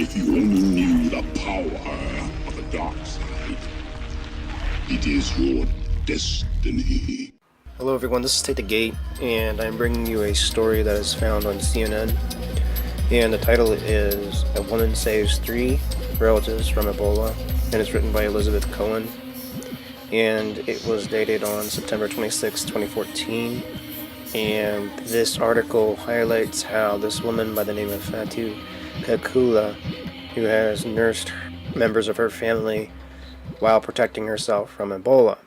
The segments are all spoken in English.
If you only knew the power of the dark side, it is your destiny. Hello everyone, this is Take the Gate, and I'm bringing you a story that is found on CNN, and the title is A Woman Saves 3 Relatives from Ebola, and it's written by Elizabeth Cohen, and it was dated on September 26, 2014, and this article highlights how this woman by the name of Fatu Kakula, who has nursed members of her family while protecting herself from Ebola.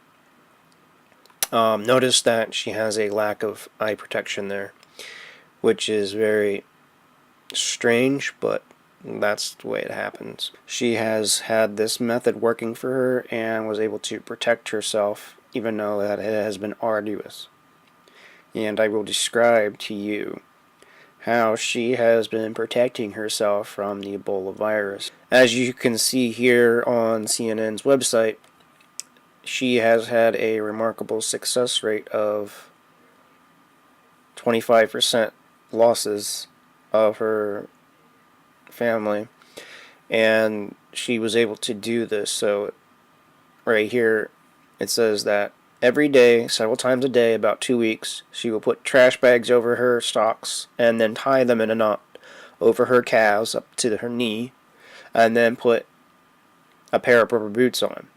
Notice that she has a lack of eye protection there, which is very strange, but that's the way it happens. She has had this method working for her and was able to protect herself, even though that it has been arduous. And I will describe to you how she has been protecting herself from the Ebola virus. As you can see here on CNN's website, she has had a remarkable success rate of 25% losses of her family, and she was able to do this. So right here it says that every day, several times a day, about 2 weeks, she will put trash bags over her stocks and then tie them in a knot over her calves up to her knee, and then put a pair of rubber boots on.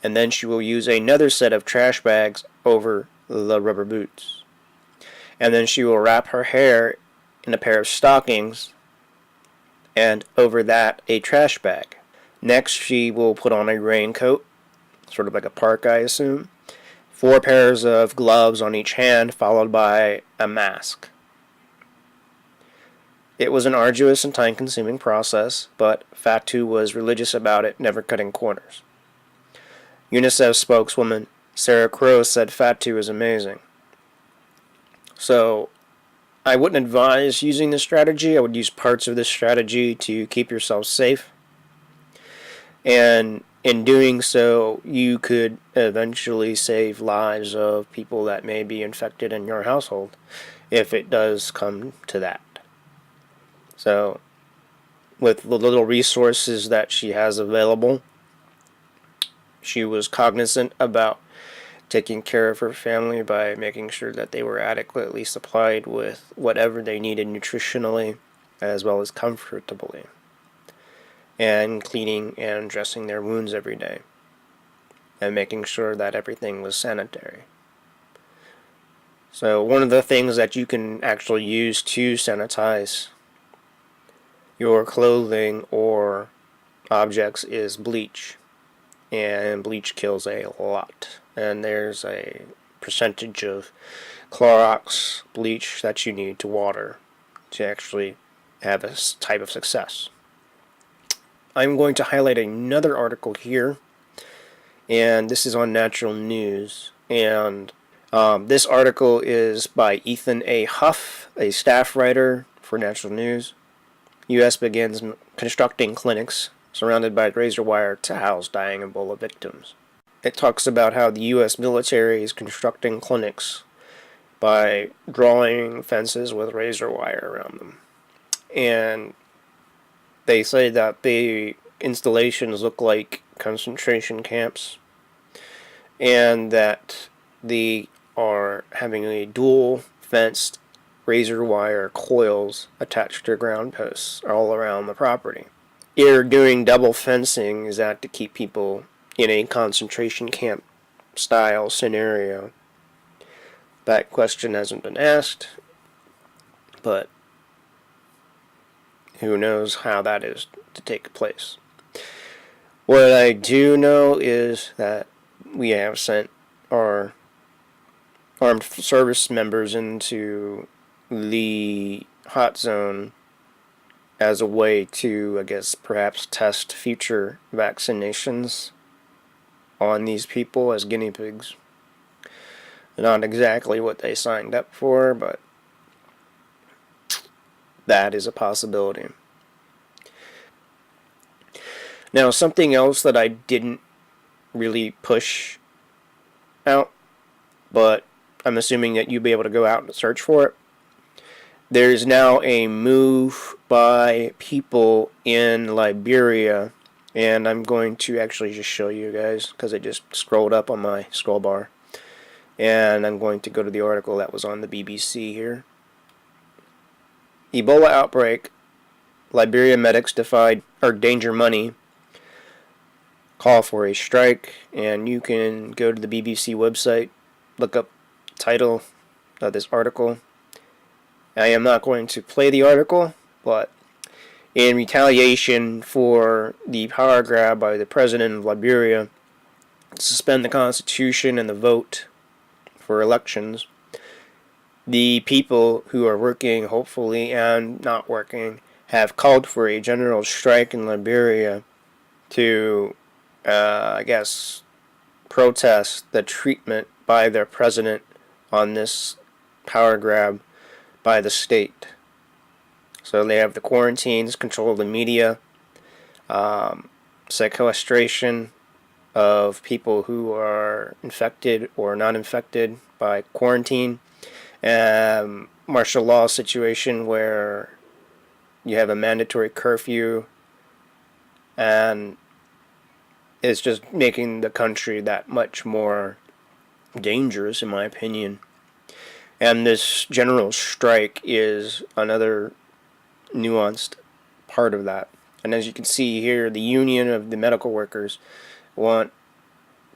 And then she will use another set of trash bags over the rubber boots. And then she will wrap her hair in a pair of stockings, and over that a trash bag. Next she will put on a raincoat, sort of like a parka I assume, 4 pairs of gloves on each hand, followed by a mask. It was an arduous and time-consuming process, but Fatu was religious about it, never cutting corners. UNICEF spokeswoman Sarah Crow said Fatu is amazing. So I wouldn't advise using this strategy. I would use parts of this strategy to keep yourself safe. And in doing so, you could eventually save lives of people that may be infected in your household, if it does come to that. So with the little resources that she has available, she was cognizant about taking care of her family by making sure that they were adequately supplied with whatever they needed nutritionally as well as comfortably, and cleaning and dressing their wounds every day, and making sure that everything was sanitary. So one of the things that you can actually use to sanitize your clothing or objects is bleach. And bleach kills a lot. And there's a percentage of Clorox bleach that you need to water to actually have this type of success. I'm going to highlight another article here, and this is on Natural News. And this article is by Ethan A. Huff, a staff writer for Natural News. U.S. begins constructing clinics surrounded by razor wire to house dying Ebola victims. It talks about how the U.S. military is constructing clinics by drawing fences with razor wire around them. And they say that the installations look like concentration camps, and that they are having a dual fenced razor wire coils attached to ground posts all around the property. You're doing double fencing. Is that to keep people in a concentration camp style scenario? That question hasn't been asked, but who knows how that is to take place. What I do know is that we have sent our armed service members into the hot zone as a way to, I guess, perhaps test future vaccinations on these people as guinea pigs. Not exactly what they signed up for, but that is a possibility. Now, something else that I didn't really push out, but I'm assuming that you'll be able to go out and search for it. there's now a move by people in Liberia, and I'm going to actually just show you guys because I just scrolled up on my scroll bar, and I'm going to go to the article that was on the BBC here. Ebola outbreak, Liberia medics defied or danger money, call for a strike, and you can go to the BBC website, look up the title of this article. I am not going to play the article, but in retaliation for the power grab by the president of Liberia to suspend the constitution and the vote for elections, the people who are working, hopefully, and not working, have called for a general strike in Liberia to, I guess, protest the treatment by their president on this power grab by the state. So they have the quarantines, control of the media, sequestration of people who are infected or not infected by quarantine, martial law situation where you have a mandatory curfew, and it's just making the country that much more dangerous, in my opinion. And this general strike is another nuanced part of that. And as you can see here, the union of the medical workers want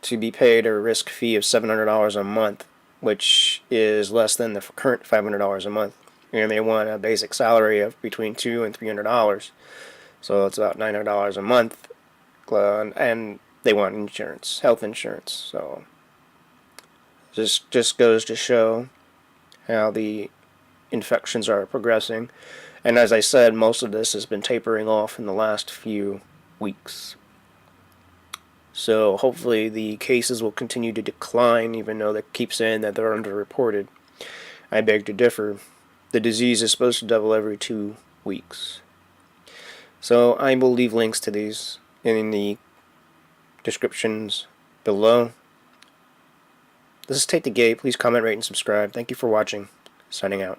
to be paid a risk fee of $700 a month, which is less than the current $500 a month. And they want a basic salary of between $200 and $300. So it's about $900 a month. And they want insurance, health insurance. So this just goes to show how the infections are progressing. And as I said, most of this has been tapering off in the last few weeks. So hopefully the cases will continue to decline, even though they keep saying that they're underreported. I beg to differ. The disease is supposed to double every 2 weeks. So I will leave links to these in the descriptions below. This is Take the Gate. Please comment, rate, and subscribe. Thank you for watching. Signing out.